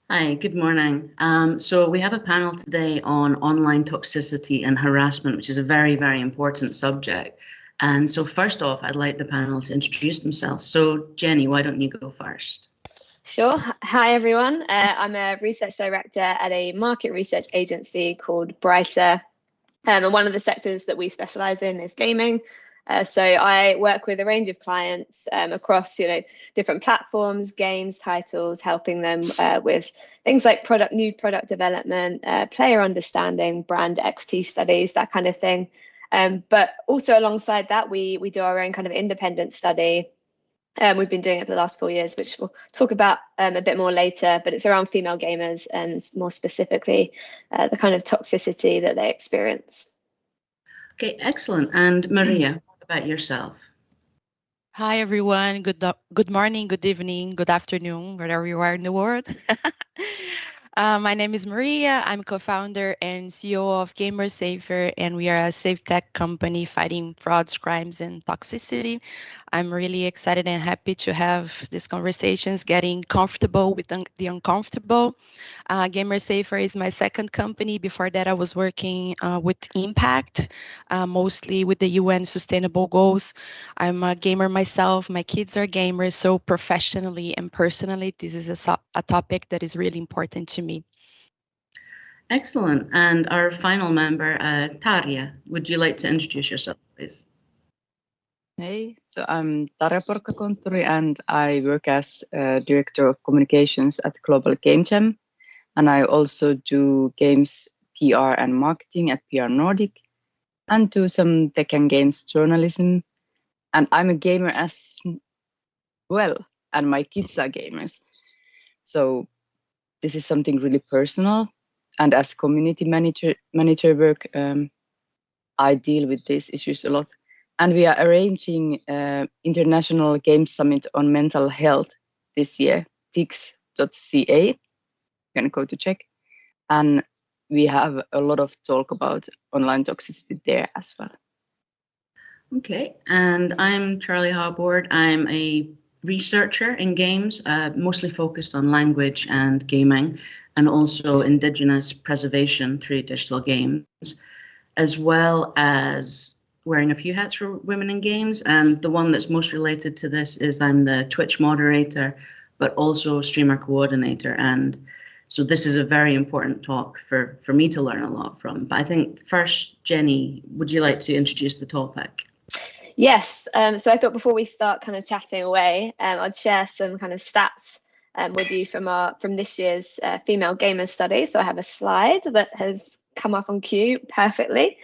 Hi, good morning. So we have a panel today on online toxicity and harassment, which is a very, very important subject. And so first off, I'd like the panel to introduce themselves. So Jenny, why don't you go first? Sure. Hi, everyone. I'm a research director at a market research agency called Brighter. And one of the sectors that we specialize in is gaming. So I work with a range of clients across, different platforms, games, titles, helping them with things like new product development, player understanding, brand equity studies, that kind of thing. But also alongside that, we do our own kind of independent study. We've been doing it for the last 4 years, which we'll talk about a bit more later, but it's around female gamers and more specifically, the kind of toxicity that they experience. Okay, excellent. And Maria, what about yourself? Hi, everyone. Good morning, good evening, good afternoon, wherever you are in the world. My name is Maria. I'm co-founder and CEO of Gamer Safer, and we are a safe tech company fighting frauds, crimes, and toxicity. I'm really excited and happy to have these conversations, getting comfortable with the uncomfortable. Gamer Safer is my second company. Before that, I was working with Impact, mostly with the UN Sustainable Goals. I'm a gamer myself. My kids are gamers, so professionally and personally, this is a topic that is really important to me. Excellent. And our final member, Tarja, would you like to introduce yourself, please? Hey, so I'm Tarja Porkkakonttori and I work as Director of Communications at Global Game Jam. And I also do games PR and marketing at PR Nordic and do some tech and games journalism. And I'm a gamer as well, and my kids are gamers. So this is something really personal. And as community manager work, I deal with these issues a lot. And we are arranging International Games Summit on Mental Health this year, tix.ca. You can go to check. And we have a lot of talk about online toxicity there as well. Okay, and I'm Charlie Harbord. I'm a researcher in games, mostly focused on language and gaming, and also Indigenous preservation through digital games, as well as wearing a few hats for women in games. And the one that's most related to this is I'm the Twitch moderator, but also streamer coordinator. And so this is a very important talk for me to learn a lot from. But I think first, Jenny, would you like to introduce the topic? Yes, so I thought before we start kind of chatting away, I'd share some kind of stats with you from this year's female gamer study. So I have a slide that has come up on cue perfectly.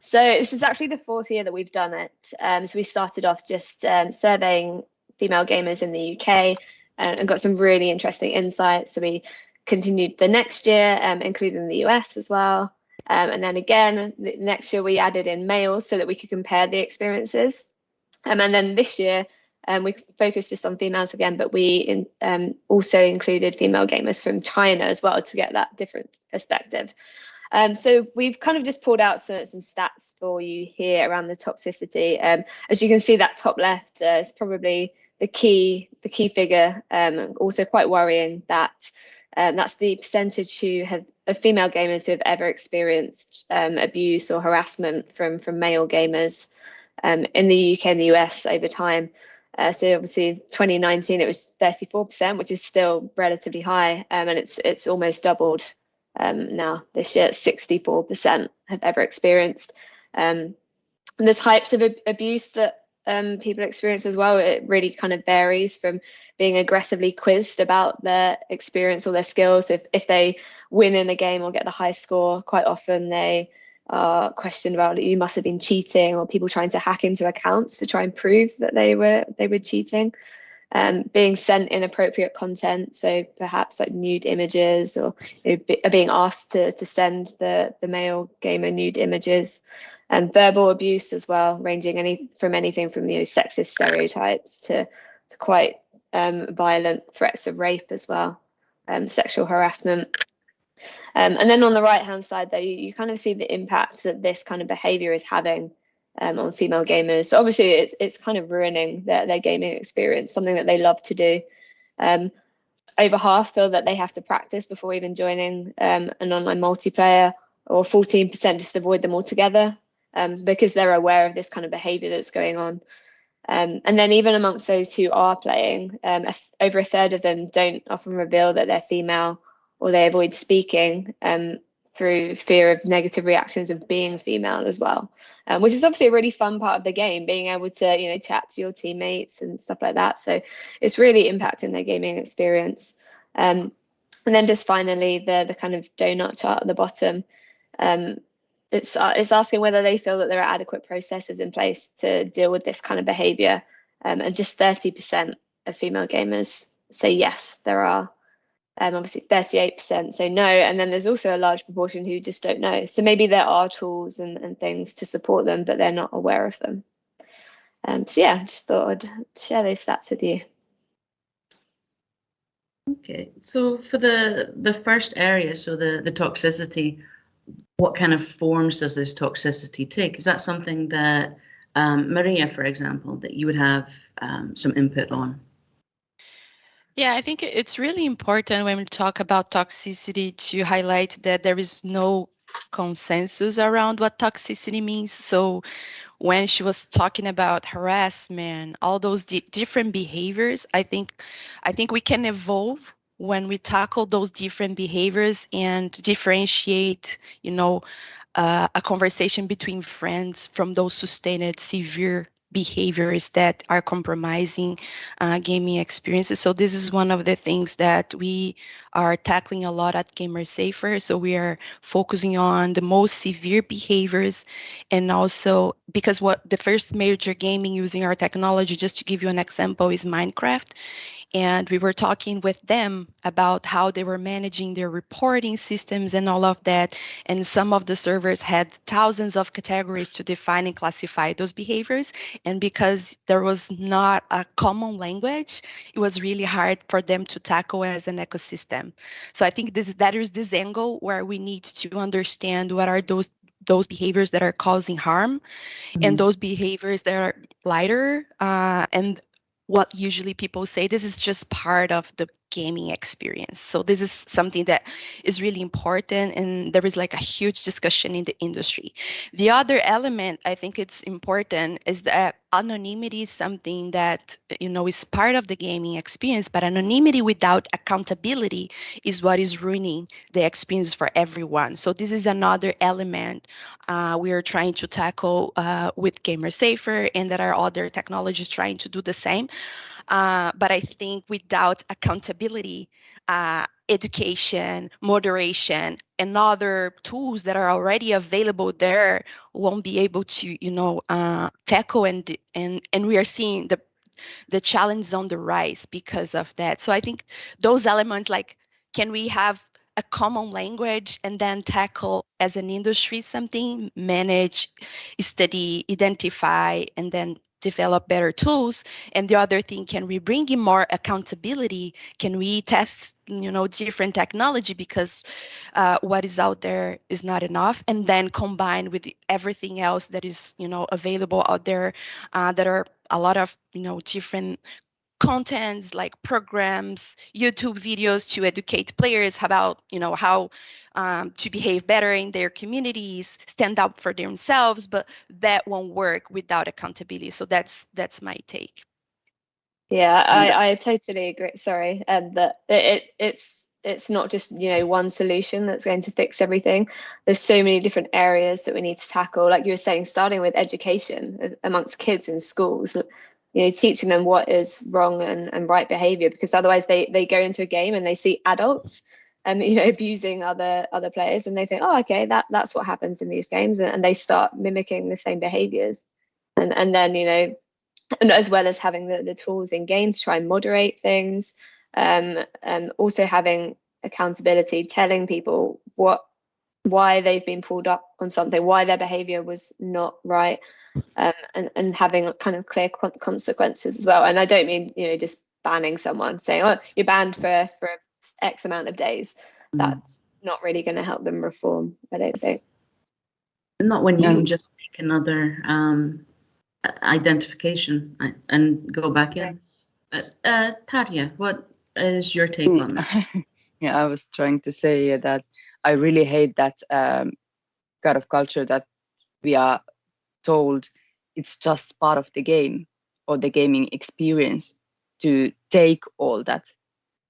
So this is actually the 4th year that we've done it. So we started off just surveying female gamers in the UK and got some really interesting insights. So we continued the next year, including the US as well. And then again, next year we added in males so that we could compare the experiences. And then this year, we focused just on females again, but we also included female gamers from China as well to get that different perspective. So we've kind of just pulled out some stats for you here around the toxicity. As you can see, that top left is probably the key figure. Also quite worrying that that's the percentage of female gamers who have ever experienced abuse or harassment from male gamers in the UK and the US over time. So obviously 2019 it was 34%, which is still relatively high, and it's almost doubled now this year. 64% have ever experienced. The types of abuse that people experience as well, it really kind of varies from being aggressively quizzed about their experience or their skills. If they win in a game or get the high score, quite often they are questioned about, you must have been cheating, or people trying to hack into accounts to try and prove that they were cheating. Being sent inappropriate content, so perhaps like nude images, or being asked to send the male gamer nude images, and verbal abuse as well, ranging from anything from sexist stereotypes to quite violent threats of rape as well, sexual harassment. And then on the right hand side there, you kind of see the impact that this kind of behavior is having on female gamers. So obviously it's kind of ruining their gaming experience, something that they love to do. over half feel that they have to practice before even joining an online multiplayer, or 14% just avoid them altogether because they're aware of this kind of behavior that's going on. And then even amongst those who are playing, over a third of them don't often reveal that they're female, or they avoid speaking through fear of negative reactions of being female as well, which is obviously a really fun part of the game, being able to chat to your teammates and stuff like that. So it's really impacting their gaming experience. And then just finally, the kind of donut chart at the bottom, it's asking whether they feel that there are adequate processes in place to deal with this kind of behavior, and just 30% of female gamers say yes, there are. Obviously 38% say no, and then there's also a large proportion who just don't know. So maybe there are tools and things to support them, but they're not aware of them. So yeah, just thought I'd share those stats with you. Okay, so for the first area, so the toxicity, what kind of forms does this toxicity take? Is that something that, Maria, for example, that you would have some input on? Yeah, I think it's really important when we talk about toxicity to highlight that there is no consensus around what toxicity means. So when she was talking about harassment, all those different behaviors, I think we can evolve when we tackle those different behaviors and differentiate, a conversation between friends from those sustained severe behaviors that are compromising gaming experiences. So this is one of the things that we are tackling a lot at Gamer Safer. So we are focusing on the most severe behaviors, and also because what the first major gaming using our technology, just to give you an example, is Minecraft. And we were talking with them about how they were managing their reporting systems and all of that. And some of the servers had thousands of categories to define and classify those behaviors. And because there was not a common language, it was really hard for them to tackle as an ecosystem. So I think that is this angle where we need to understand what are those behaviors that are causing harm, and those behaviors that are lighter, and what usually people say, this is just part of the gaming experience. So this is something that is really important, and there is like a huge discussion in the industry. The other element I think it's important is that anonymity is something that is part of the gaming experience, but anonymity without accountability is what is ruining the experience for everyone. So this is another element we are trying to tackle with Gamer Safer, and there are other technologies trying to do the same. But I think without accountability, education, moderation, and other tools that are already available there won't be able to, tackle and we are seeing the challenge on the rise because of that. So I think those elements, like, can we have a common language and then tackle as an industry something, manage, study, identify, and then develop better tools? And the other thing, can we bring in more accountability? Can we test different technology, because what is out there is not enough, and then combine with everything else that is available out there, that are a lot of different contents like programs, YouTube videos to educate players about how to behave better in their communities, stand up for themselves, but that won't work without accountability. So that's my take. Yeah, I totally agree. Sorry, that it's not just one solution that's going to fix everything. There's so many different areas that we need to tackle. Like you were saying, starting with education amongst kids in schools. Teaching them what is wrong and right behavior, because otherwise they go into a game and they see adults abusing other players, and they think, oh, okay, that's what happens in these games, and they start mimicking the same behaviors, and then and as well as having the tools in games to try and moderate things, and also having accountability, telling people why they've been pulled up on something, why their behavior was not right. And having kind of clear consequences as well. And I don't mean just banning someone, saying, oh, you're banned for X amount of days. That's not really going to help them reform, I don't think. Not when you just make another identification and go back in. Tarja, what is your take on that? Yeah, I was trying to say that I really hate that kind of culture that we are told it's just part of the game or the gaming experience to take all that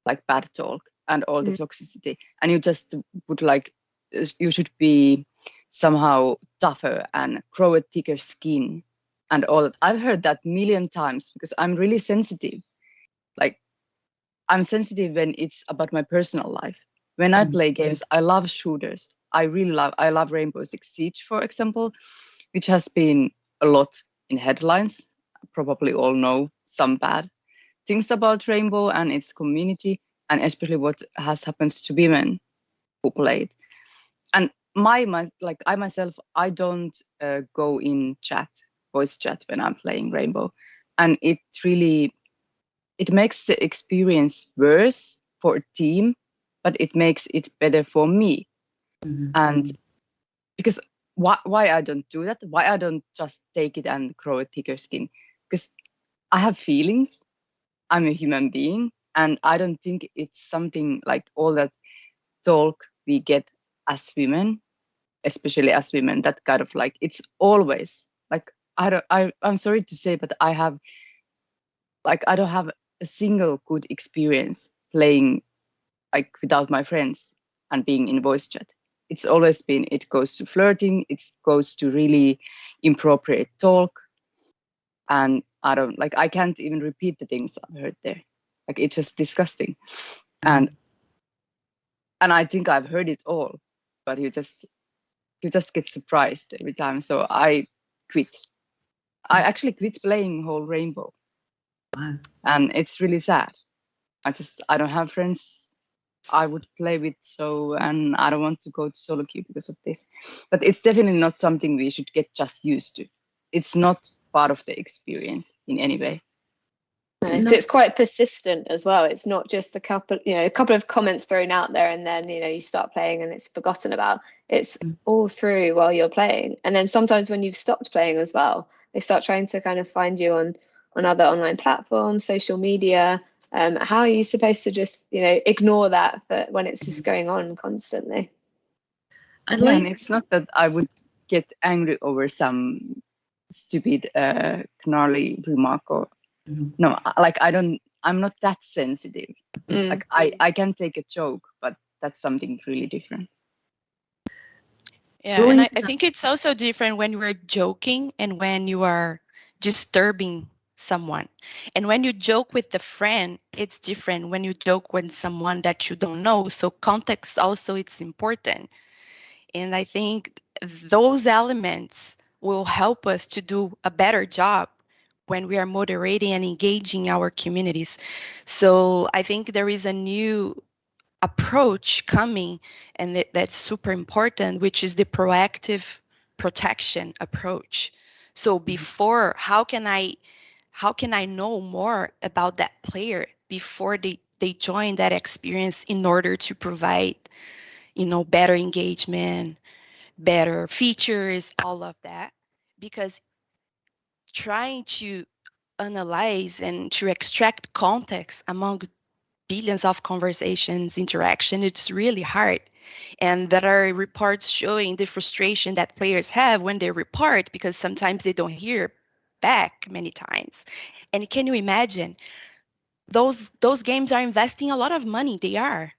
like bad talk and all the toxicity, and you just would like you should be somehow tougher and grow a thicker skin and all that. I've heard that a million times because I'm really sensitive. Like I'm sensitive when it's about my personal life. When I play games, I love shooters. I love Rainbow Six Siege, for example, which has been a lot in headlines. Probably all know some bad things about Rainbow and its community, and especially what has happened to women who played. And I myself, I don't go in voice chat when I'm playing Rainbow, and it makes the experience worse for a team, but it makes it better for me. And because why I don't do that? Why I don't just take it and grow a thicker skin? Because I have feelings. I'm a human being, and I don't think it's something like all that talk we get as women, especially as women, that kind of like it's always like I'm sorry to say, but I don't have a single good experience playing like without my friends and being in voice chat. It's always been, it goes to flirting, it goes to really inappropriate talk, and I can't even repeat the things I've heard there. Like it's just disgusting. And I think I've heard it all, but you just get surprised every time. So I quit. I actually quit playing whole Rainbow. Wow. And it's really sad. I don't have friends I would play with, and I don't want to go to solo queue because of this. But it's definitely not something we should get just used to. It's not part of the experience in any way. No. It's quite persistent as well. It's not just a couple of comments thrown out there and then you start playing and it's forgotten about. It's all through while you're playing, and then sometimes when you've stopped playing as well, they start trying to kind of find you on other online platforms, social media. How are you supposed to just ignore that when it's just going on constantly? And it's not that I would get angry over some stupid gnarly remark or no, like I'm not that sensitive. Like I can take a joke, but that's something really different. Yeah, and I think it's also different when you are joking and when you are disturbing someone. And when you joke with a friend, it's different when you joke with someone that you don't know. So context also it's important. And I think those elements will help us to do a better job when we are moderating and engaging our communities. So I think there is a new approach coming, and that's super important, which is the proactive protection approach. So before, how can I know more about that player before they join that experience in order to provide better engagement, better features, all of that? Because trying to analyze and to extract context among billions of conversations, interaction, it's really hard. And there are reports showing the frustration that players have when they report because sometimes they don't hear back many times. And can you imagine? Those games are investing a lot of money, they are,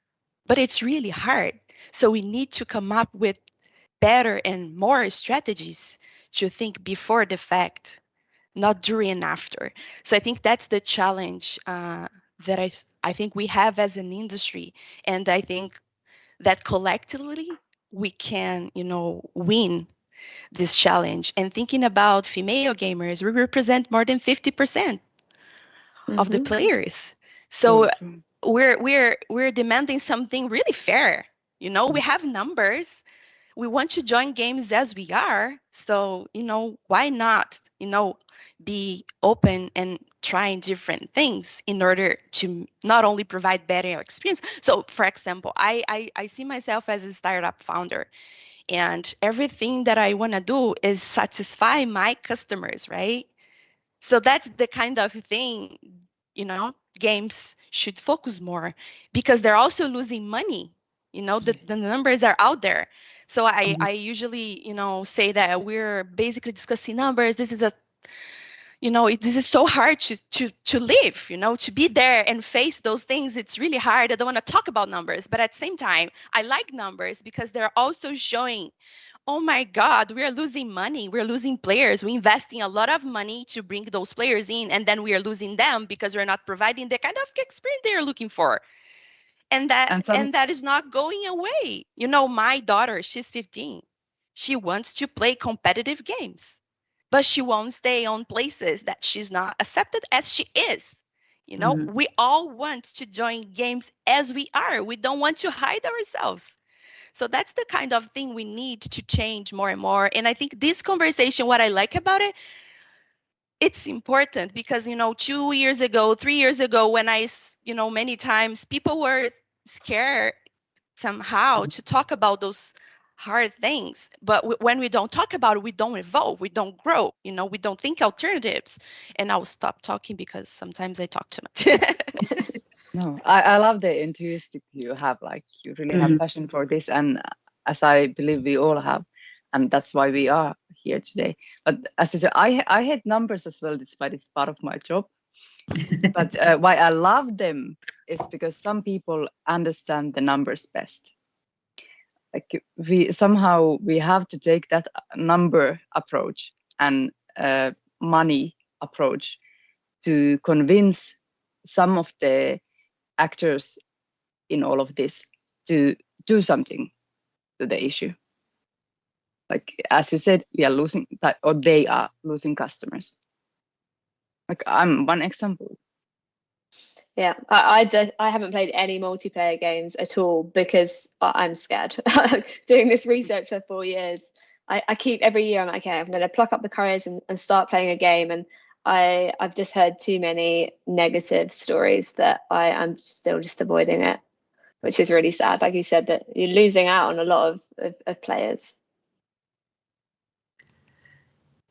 but it's really hard. So we need to come up with better and more strategies to think before the fact, not during and after. So I think that's the challenge that I think we have as an industry, and I think that collectively we can win this challenge. And thinking about female gamers, we represent more than 50% of the players. So we're demanding something really fair. We have numbers. We want to join games as we are. So, why not, be open and trying different things in order to not only provide better experience. So, for example, I see myself as a startup founder, and everything that I want to do is satisfy my customers, right? So that's the kind of thing, games should focus more, because they're also losing money. You know, the numbers are out there. So I usually, you know, say that we're basically discussing numbers. This is a, you know, this is so hard to live, you know, to be there and face those things. It's really hard. I don't want to talk about numbers, but at the same time, I like numbers because they're also showing, oh my God, we are losing money. We're losing players. We're investing a lot of money to bring those players in, and then we are losing them because we're not providing the kind of experience they're looking for. And that is not going away. You know, my daughter, she's 15. She wants to play competitive games, but she won't stay on places that she's not accepted as she is. You know, we all want to join games as we are. We don't want to hide ourselves. So that's the kind of thing we need to change more and more. And I think this conversation, what I like about it, it's important because, you know, 2 years ago, 3 years ago, when you know, many times people were scared somehow to talk about those hard things. But when we don't talk about it, we don't evolve, we don't grow, you know, we don't think alternatives. And I'll stop talking because sometimes I talk too much. No, I love the enthusiasm you have. Like, you really have passion for this, and as I believe we all have, and that's why we are here today. But as I said, I hate numbers as well, despite it's part of my job. But why I love them is because some people understand the numbers best. Like, we have to take that number approach and money approach to convince some of the actors in all of this to do something to the issue. Like, as you said, we are losing, or they are losing customers. Like, I'm one example. Yeah, I haven't played any multiplayer games at all because I'm scared. Doing this research for 4 years, I keep every year, I'm like, okay, I'm going to pluck up the courage and start playing a game. And I've just heard too many negative stories that I'm still just avoiding it, which is really sad. Like you said, that you're losing out on a lot of players.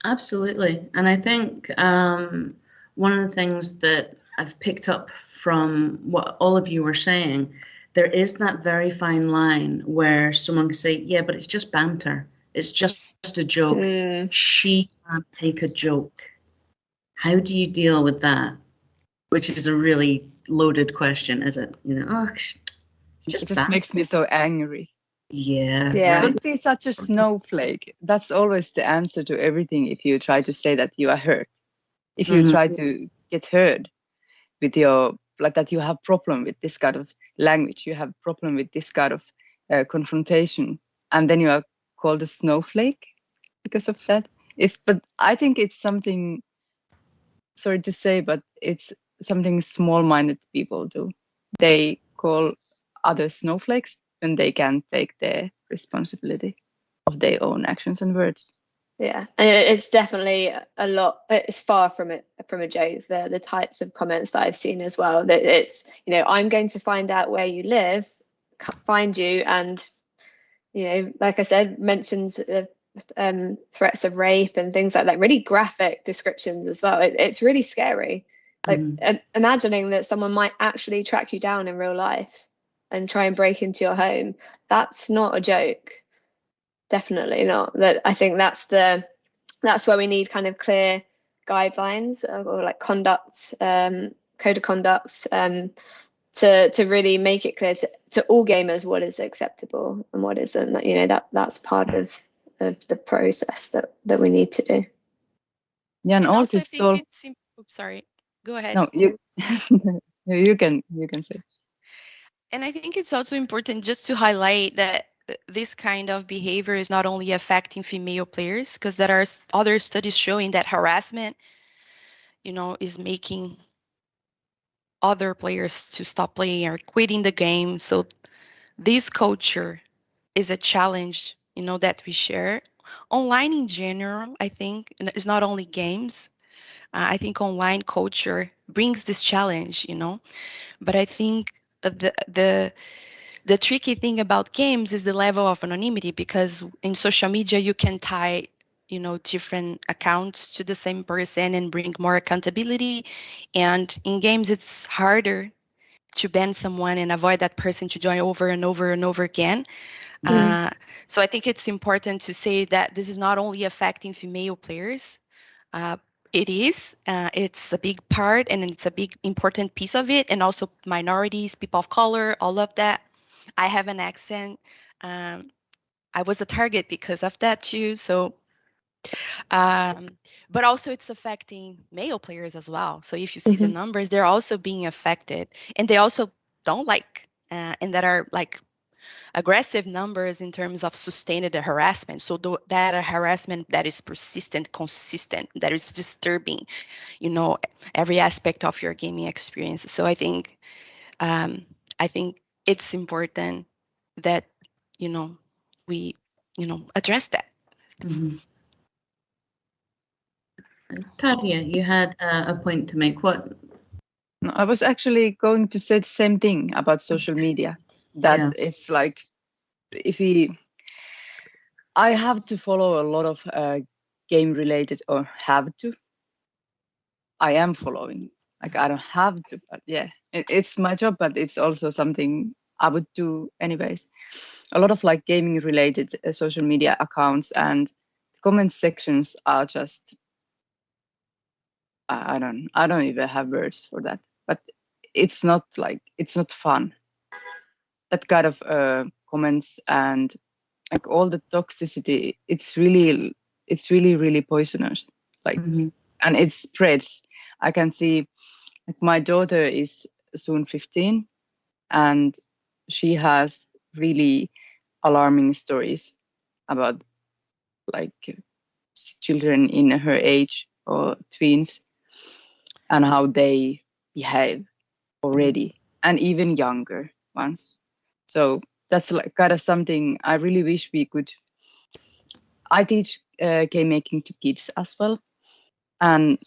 Absolutely. And I think one of the things that I've picked up from what all of you were saying, there is that very fine line where someone can say, yeah, but it's just banter. It's just a joke. She can't take a joke. How do you deal with that? Which is a really loaded question, is it? You know, it just makes me so angry. Yeah. Don't be such a snowflake. That's always the answer to everything. If you try to say that you are hurt, if you try to get heard with your, like, that you have problem with this kind of language, you have problem with this kind of confrontation, and then you are called a snowflake because of that. But I think it's something, sorry to say, but it's something small-minded people do. They call other snowflakes when they can't take the responsibility of their own actions and words. Yeah, and it's definitely a lot. It's far from a joke. The types of comments that I've seen as well. That it's, you know, I'm going to find out where you live, find you, and, you know, like I said, mentions threats of rape and things like that. Really graphic descriptions as well. It's really scary. Like imagining that someone might actually track you down in real life and try and break into your home. That's not a joke. Definitely not. That I think that's where we need kind of clear guidelines or like conduct, code of conducts, to really make it clear to all gamers what is acceptable and what isn't. You know, that's part of the process that we need to do. Yeah, and also I think it's sorry, go ahead. No, you can say. And I think it's also important just to highlight that this kind of behavior is not only affecting female players, because there are other studies showing that harassment, you know, is making other players to stop playing or quitting the game. So this culture is a challenge, you know, that we share. Online in general, I think, it's not only games. I think online culture brings this challenge, you know, but I think the tricky thing about games is the level of anonymity, because in social media you can type different accounts to the same person and bring more accountability. And in games, it's harder to ban someone and avoid that person to join over and over and over again. So I think it's important to say that this is not only affecting female players. It's a big part, and it's a big important piece of it, and also minorities, people of color, all of that. I have an accent. I was a target because of that too. So, but also it's affecting male players as well. So if you see the numbers, they're also being affected, and they also don't like, and that are like aggressive numbers in terms of sustained harassment. So that harassment that is persistent, consistent, that is disturbing, every aspect of your gaming experience. So I think it's important that we address that. Tarja, you had a point to make. What? No, I was actually going to say the same thing about social media. That it's like, I have to follow a lot of game related, or have to. I am following. Like, I don't have to, but yeah, it's my job, but it's also something I would do anyways. A lot of like gaming related social media accounts, and comment sections are just, I don't even have words for that. But it's not fun. That kind of comments and like all the toxicity, it's really really poisonous. Like, and it spreads. I can see, like, my daughter is soon 15, and she has really alarming stories about like children in her age or tweens and how they behave already, and even younger ones. So that's like kind of something I really wish we could. I teach game making to kids as well, and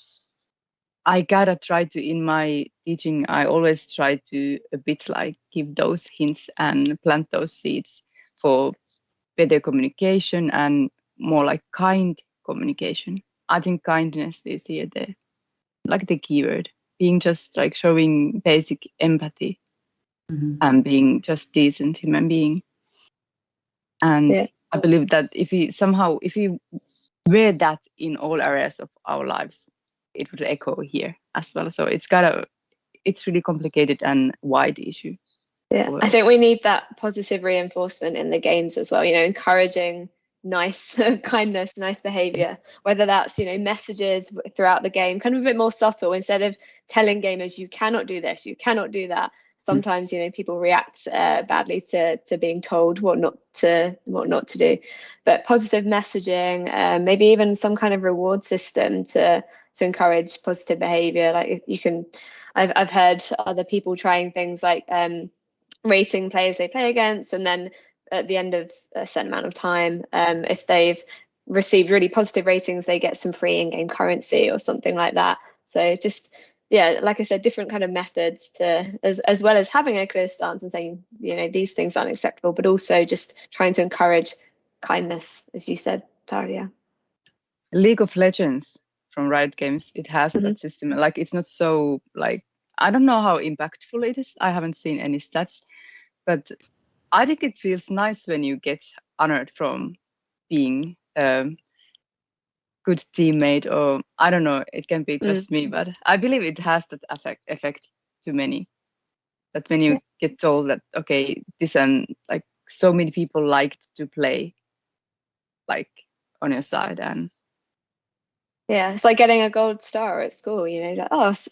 I gotta try to, in my teaching, I always try to a bit like give those hints and plant those seeds for better communication and more like kind communication. I think kindness is here like the keyword, being just like showing basic empathy and being just decent human being. And I believe that if we wear that in all areas of our lives, it would echo here as well. So it's really complicated and wide issue. Yeah, I think we need that positive reinforcement in the games as well, encouraging nice kindness, nice behavior, whether that's, messages throughout the game, kind of a bit more subtle, instead of telling gamers, you cannot do this, you cannot do that. Sometimes, people react badly to being told what not to do. But positive messaging, maybe even some kind of reward system to encourage positive behavior. Like, I've heard other people trying things like rating players they play against, and then at the end of a certain amount of time, if they've received really positive ratings, they get some free in-game currency or something like that. So just, like I said, different kind of methods to, as well as having a clear stance and saying, these things aren't acceptable, but also just trying to encourage kindness, as you said, Tarja. League of Legends from Riot Games, it has that system. Like, it's not so, like, I don't know how impactful it is. I haven't seen any stats, but I think it feels nice when you get honored from being a good teammate, or I don't know, it can be just me, but I believe it has that effect to many. That when you get told that, okay, this and like so many people liked to play like on your side, and it's like getting a gold star at school, like,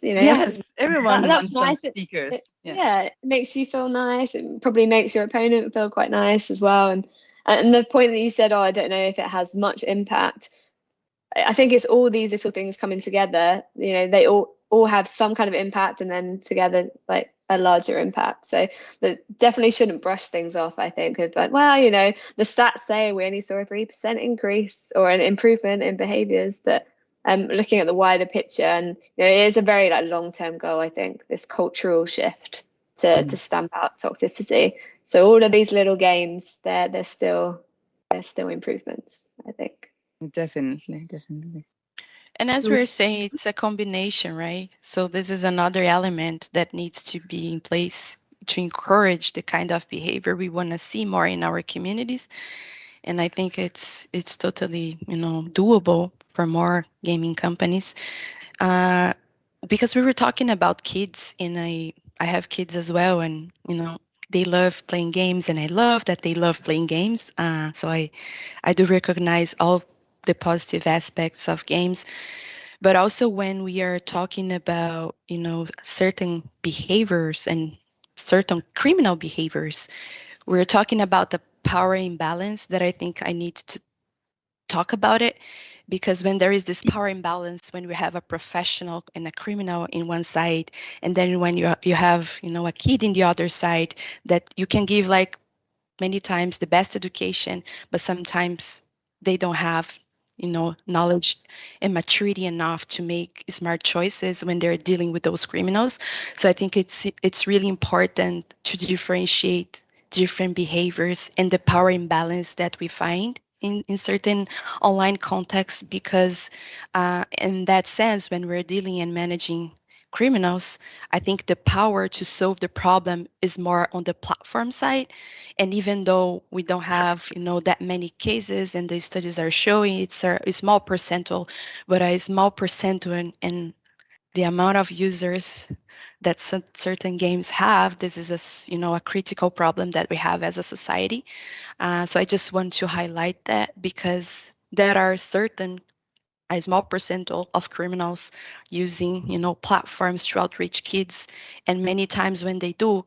yes, everyone that's wants nice. Stickers. It makes you feel nice. It probably makes your opponent feel quite nice as well. And the point that you said, I don't know if it has much impact. I think it's all these little things coming together. They all have some kind of impact, and then together like a larger impact. So that definitely shouldn't brush things off. I think it's like, well, the stats say we only saw a 3% increase or an improvement in behaviors, but looking at the wider picture, and it is a very like long-term goal. I think this cultural shift to stamp out toxicity. So all of these little gains, they're still improvements, I think. Definitely. And as So- we're saying, it's a combination, right? So this is another element that needs to be in place to encourage the kind of behavior we want to see more in our communities. And I think it's totally, doable for more gaming companies. Because we were talking about kids, and I have kids as well, and they love playing games, and I love that they love playing games. So I do recognize all the positive aspects of games, but also when we are talking about certain behaviors and certain criminal behaviors, we're talking about the power imbalance that I think I need to talk about it, because when there is this power imbalance, when we have a professional and a criminal in one side, and then when you have a kid in the other side, that you can give like many times the best education, but sometimes they don't have knowledge and maturity enough to make smart choices when they're dealing with those criminals. So I think it's really important to differentiate different behaviors and the power imbalance that we find in certain online contexts, because in that sense, when we're dealing and managing criminals, I think the power to solve the problem is more on the platform side. And even though we don't have that many cases, and the studies are showing it's a small percentile, but a small percentile in the amount of users that certain games have, this is a critical problem that we have as a society. So I just want to highlight that, because there are a small percentile of criminals using platforms to outreach kids, and many times when they do,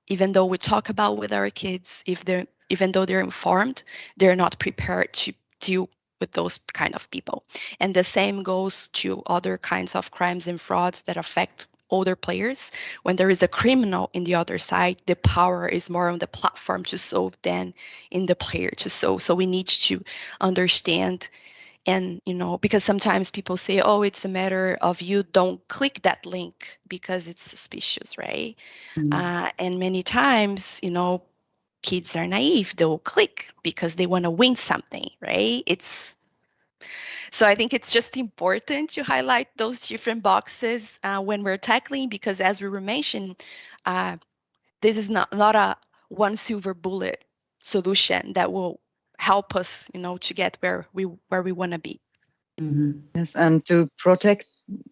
even though we talk about with our kids, even though they're informed, they're not prepared to deal with those kind of people. And the same goes to other kinds of crimes and frauds that affect older players. When there is a criminal in the other side, the power is more on the platform to solve than in the player to solve. So we need to understand. And because sometimes people say, oh, it's a matter of you don't click that link because it's suspicious, right? And many times, kids are naive. They'll click because they want to win something, right? So I think it's just important to highlight those different boxes when we're tackling, because as we were mentioning, this is not a one silver bullet solution that will help us, to get where we want to be. Mm-hmm. Yes, and to protect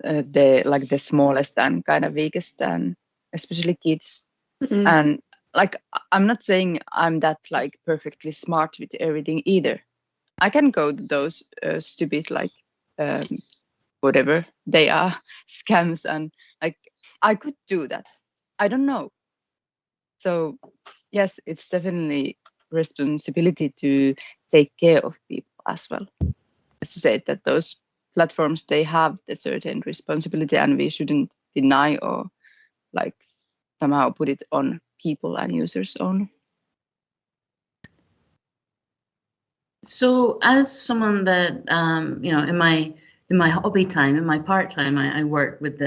the smallest and kind of weakest, and especially kids. Mm. And I'm not saying I'm that perfectly smart with everything either. I can go to those stupid whatever they are scams, and I could do that. I don't know. So yes, it's definitely responsibility to take care of people as well. As you said, that those platforms, they have a certain responsibility, and we shouldn't deny or somehow put it on people and users only. So, as someone that in my hobby time, in my part time, I work with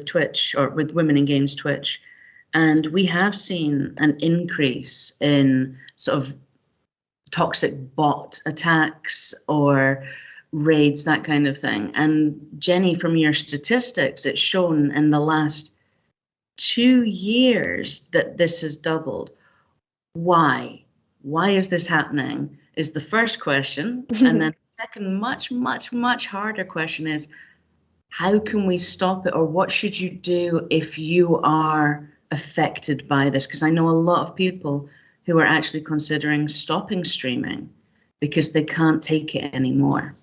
Twitch, or with Women in Games Twitch, and we have seen an increase in sort of toxic bot attacks or raids, that kind of thing. And Jenny, from your statistics, it's shown in the last 2 years that this has doubled. Why? Why is this happening? Is the first question. And then the second, much, much, much harder question is, how can we stop it, or what should you do if you are affected by this? Because I know a lot of people who are actually considering stopping streaming because they can't take it anymore.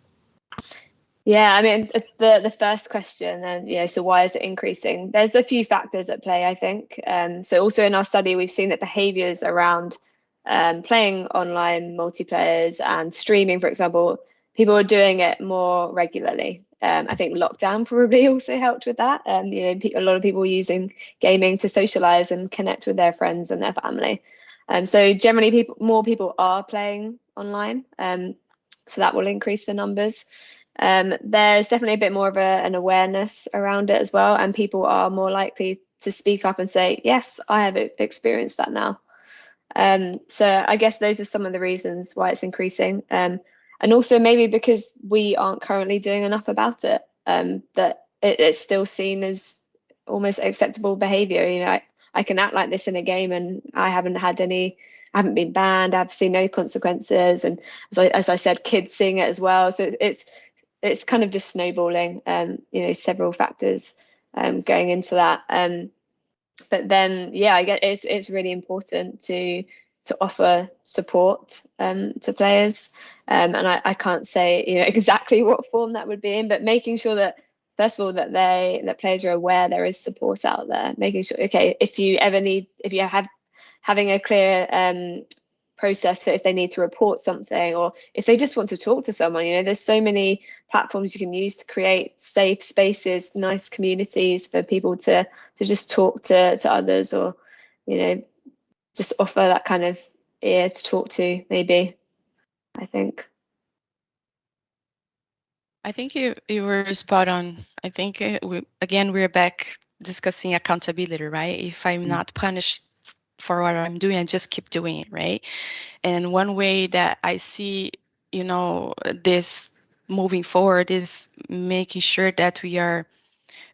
Yeah, I mean, the first question, and so why is it increasing? There's a few factors at play, I think. So also in our study, we've seen that behaviors around playing online multiplayers and streaming, for example, people are doing it more regularly. I think lockdown probably also helped with that. A lot of people using gaming to socialize and connect with their friends and their family. So generally, more people are playing online, so that will increase the numbers. There's definitely a bit more of an awareness around it as well, and people are more likely to speak up and say, yes, I have experienced that now. So I guess those are some of the reasons why it's increasing. And And also maybe because we aren't currently doing enough about it, that it's still seen as almost acceptable behavior. You know, I can act like this in a game and I haven't been banned, I've seen no consequences. And as I said, kids seeing it as well. So it's kind of just snowballing, you know, several factors going into that. But then, yeah, I get it's really important to offer support to players. And I can't say, you know, exactly what form that would be in, but making sure that, first of all, that players are aware there is support out there, making sure, okay, if you have having a clear process for if they need to report something, or if they just want to talk to someone. You know, there's so many platforms you can use to create safe spaces, nice communities for people to just talk to others, or, you know, just offer that kind of ear to talk to, maybe, I think. I think you were spot on. I think we're back discussing accountability, right? If I'm not punished for what I'm doing, I just keep doing it, right? And one way that I see, you know, this moving forward is making sure that we are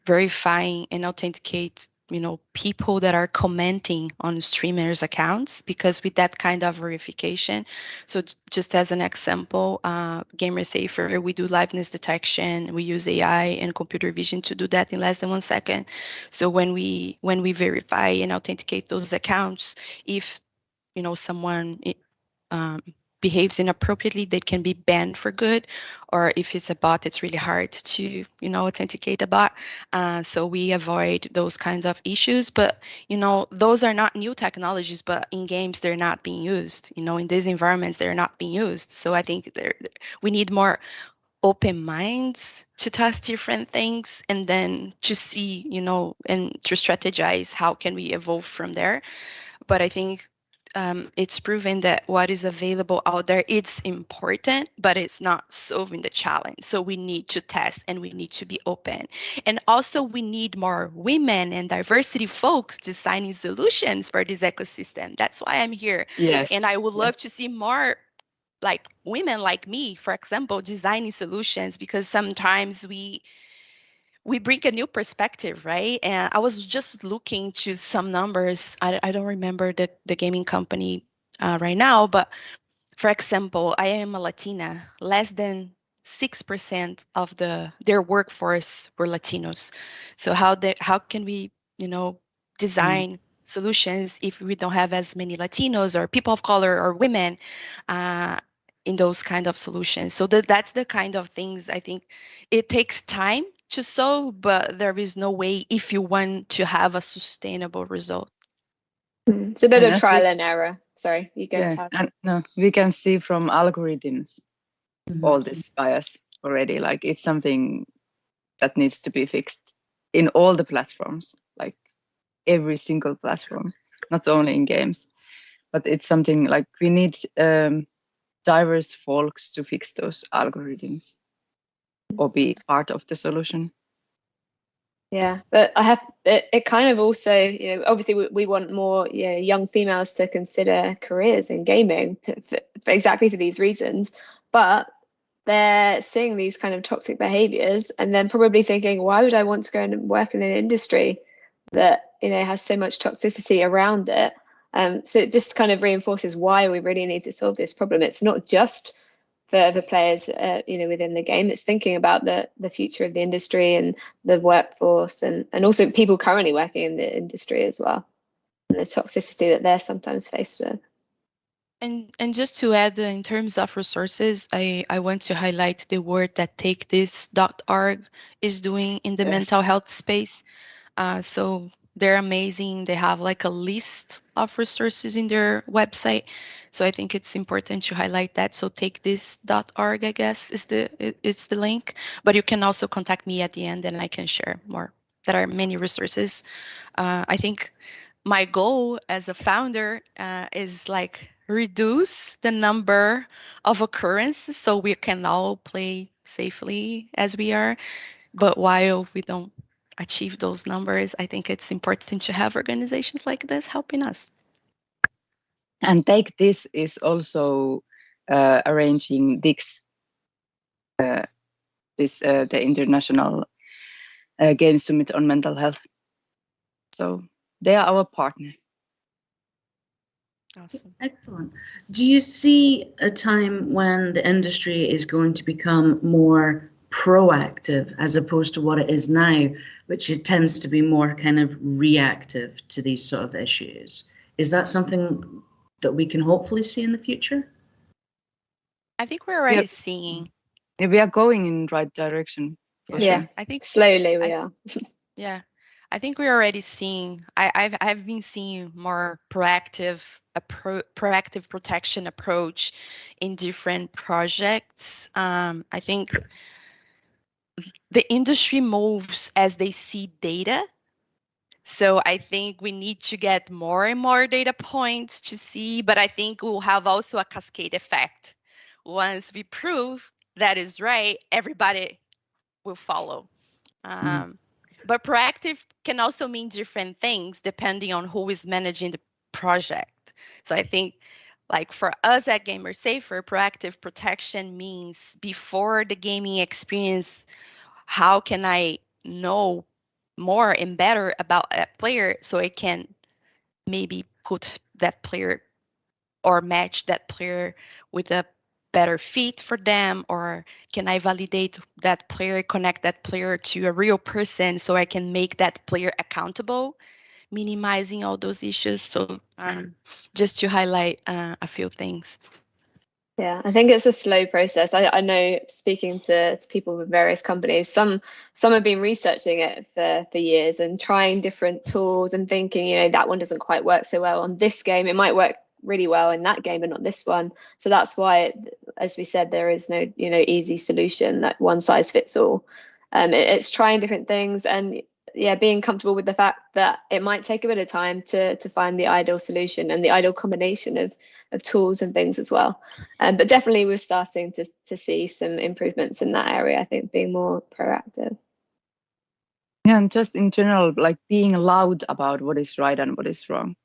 verifying and authenticate, you know, people that are commenting on streamers' accounts, because with that kind of verification, so just as an example, Gamer Safer, we do liveness detection, we use AI and computer vision to do that in less than 1 second. So when we verify and authenticate those accounts, if, you know, someone behaves inappropriately, they can be banned for good. Or if it's a bot, it's really hard to, you know, authenticate a bot. So we avoid those kinds of issues. But, you know, those are not new technologies, but in games, they're not being used. You know, in these environments, they're not being used. So I think we need more open minds to test different things, and then to see, you know, and to strategize how can we evolve from there. But I think it's proven that what is available out there, it's important, but it's not solving the challenge. So we need to test and we need to be open. And also we need more women and diversity folks designing solutions for this ecosystem. That's why I'm here. Yes. And I would love to see more like women like me, for example, designing solutions, because sometimes we bring a new perspective, right? And I was just looking to some numbers. I don't remember the gaming company right now, but for example, I am a Latina. Less than 6% of their workforce were Latinos. So how can we, you know, design solutions if we don't have as many Latinos or people of color or women in those kind of solutions? So that's the kind of things I think it takes time to solve, but there is no way if you want to have a sustainable result. It's a bit of trial and error. Sorry, you go. Yeah, and no, we can see from algorithms all this bias already. Like, it's something that needs to be fixed in all the platforms, like every single platform, not only in games. But it's something like we need diverse folks to fix those algorithms or be part of the solution. Yeah, but it kind of also, you know, obviously we want more, you know, young females to consider careers in gaming for exactly for these reasons, but they're seeing these kind of toxic behaviors and then probably thinking, why would I want to go and work in an industry that, you know, has so much toxicity around it? So it just kind of reinforces why we really need to solve this problem. It's not just for the players, you know, within the game. It's thinking about the future of the industry and the workforce, and also people currently working in the industry as well, and the toxicity that they're sometimes faced with. And just to add, in terms of resources, I want to highlight the work that TakeThis.org is doing in the mental health space. So they're amazing. They have like a list of resources in their website. So I think it's important to highlight that. So TakeThis.org, I guess, is the link. But you can also contact me at the end and I can share more. There are many resources. I think my goal as a founder is like reduce the number of occurrences so we can all play safely as we are. But while we don't achieve those numbers, I think it's important to have organizations like this helping us. And Take This is also arranging digs this the International Games Summit on Mental Health. So they are our partner. Awesome. Excellent. Do you see a time when the industry is going to become more proactive as opposed to what it is now, which tends to be more kind of reactive to these sort of issues? Is that something that we can hopefully see in the future? I think we're already seeing. Yeah, we are going in the right direction. Yeah, I think slowly we are. Yeah, I think we're already seeing. I've been seeing more proactive protection approach in different projects. I think the industry moves as they see data. So I think we need to get more and more data points to see, but I think we'll have also a cascade effect. Once we prove that is right, everybody will follow. But proactive can also mean different things depending on who is managing the project. So I think like for us at Gamer Safer, proactive protection means before the gaming experience, how can I know more and better about a player so I can maybe put that player or match that player with a better fit for them, or can I validate that player, connect that player to a real person so I can make that player accountable, minimizing all those issues. So just to highlight a few things. Yeah, I think it's a slow process. I know speaking to people with various companies, some have been researching it for years and trying different tools and thinking, you know, that one doesn't quite work so well on this game. It might work really well in that game, but not this one. So that's why, as we said, there is no, you know, easy solution that one size fits all. It's trying different things and yeah, being comfortable with the fact that it might take a bit of time to find the ideal solution and the ideal combination of tools and things as well. But definitely we're starting to see some improvements in that area, I think, being more proactive. Yeah, and just in general, like being loud about what is right and what is wrong.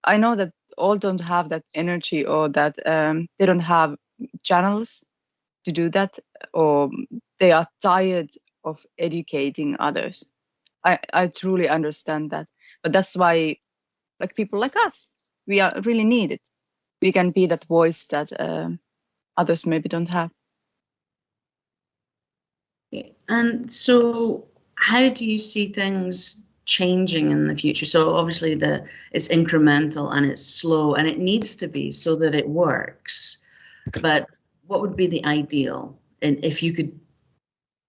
I know that all don't have that energy or that they don't have channels to do that, or they are tired of educating others. I truly understand that, but that's why like people like us, we are really needed. We can be that voice that others maybe don't have. And so how do you see things changing in the future? So obviously it's incremental and it's slow and it needs to be so that it works. But what would be the ideal, and if you could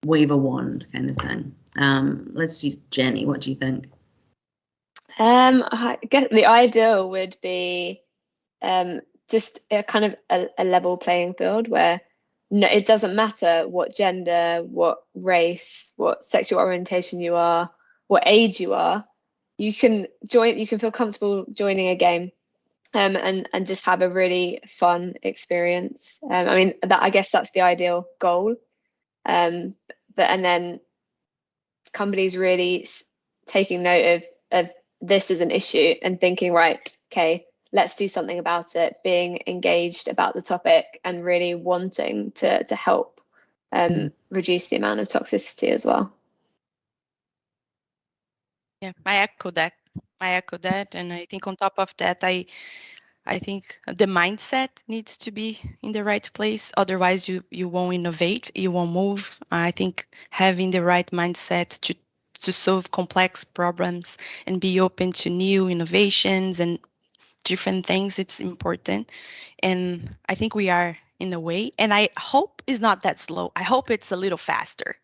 wave a wand kind of thing? Let's see, Jenny, what do you think? I guess the ideal would be just a kind of a level playing field where it doesn't matter what gender, what race, what sexual orientation you are, what age you are, you can feel comfortable joining a game and just have a really fun experience. I mean, I guess that's the ideal goal. And then companies really taking note of this as an issue and thinking, right, okay, let's do something about it, being engaged about the topic and really wanting to help reduce the amount of toxicity as well. Yeah, I echo that. And I think on top of that, I think the mindset needs to be in the right place. Otherwise, you won't innovate, you won't move. I think having the right mindset to solve complex problems and be open to new innovations and different things, it's important. And I think we are in a way, and I hope it's not that slow. I hope it's a little faster.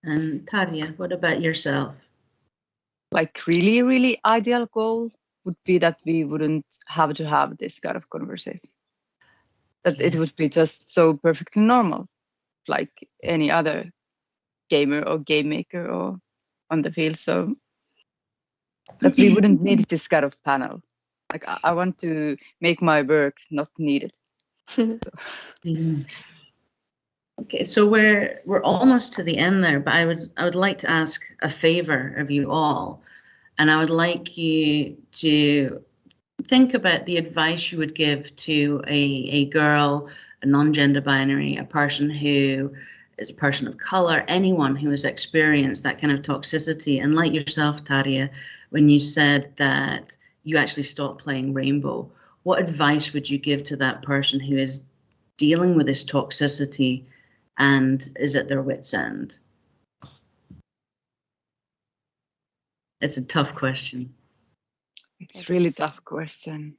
And Tarja, what about yourself? Like really, really ideal goal would be that we wouldn't have to have this kind of conversation. That it would be just so perfectly normal, like any other gamer or game maker or on the field. So that we wouldn't need this kind of panel. Like I want to make my work not needed. Okay, so we're almost to the end there, but I would like to ask a favor of you all, and I would like you to think about the advice you would give to a girl, a non-gender binary, a person who is a person of color, anyone who has experienced that kind of toxicity, and like yourself, Tarja, when you said that you actually stopped playing Rainbow, what advice would you give to that person who is dealing with this toxicity and is at their wit's end? It's a tough question. It's really tough question.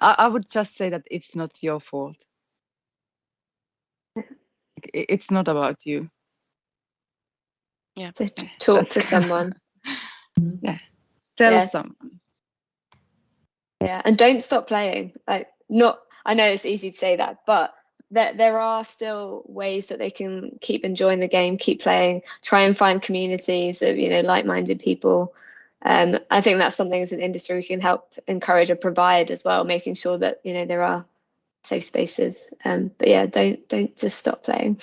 I would just say that it's not your fault. It's not about you. Yeah. So talk to someone. Yeah. Tell Yeah. someone. Yeah, and don't stop playing. Like, not, I know it's easy to say that, but there are still ways that they can keep enjoying the game, keep playing, try and find communities of, you know, like-minded people. I think that's something as an industry we can help encourage or provide as well, making sure that, you know, there are safe spaces. But yeah, don't just stop playing.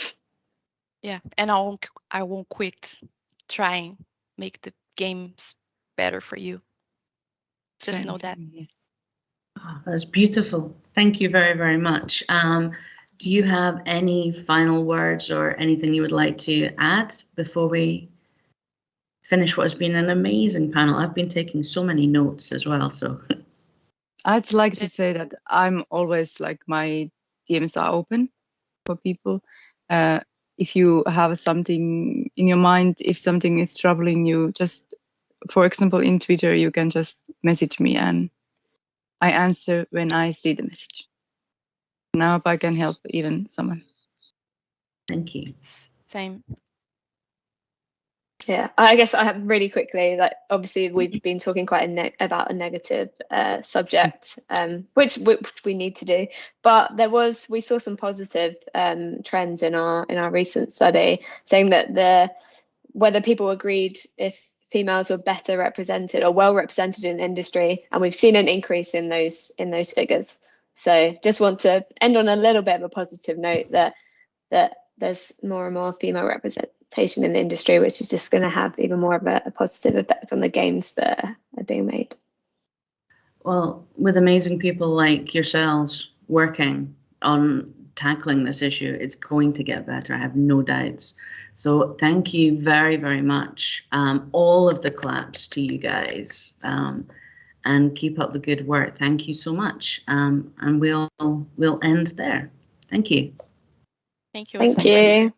Yeah, and I won't quit trying make the games better for you. Just Same know that. thing, yeah. Oh, that's beautiful. Thank you very, very much. Do you have any final words or anything you would like to add before we finish what has been an amazing panel? I've been taking so many notes as well. So I'd like to say that I'm always like, my DMs are open for people. If you have something in your mind, if something is troubling you, just, for example, in Twitter, you can just message me and I answer when I see the message. Now, if I can help even someone. thank you. Same. Yeah, I guess I have really quickly, like, obviously we've been talking quite about a negative subject, which we need to do, but we saw some positive trends in our recent study, saying that whether people agreed if females were better represented or well represented in the industry, and we've seen an increase in those figures. So just want to end on a little bit of a positive note that there's more and more female representation in the industry, which is just going to have even more of a positive effect on the games that are being made. Well, with amazing people like yourselves working on tackling this issue, it's going to get better. I have no doubts. So thank you very, very much. All of the claps to you guys, and keep up the good work. Thank you so much. And we'll end there. Thank you. Thank you. Thank you.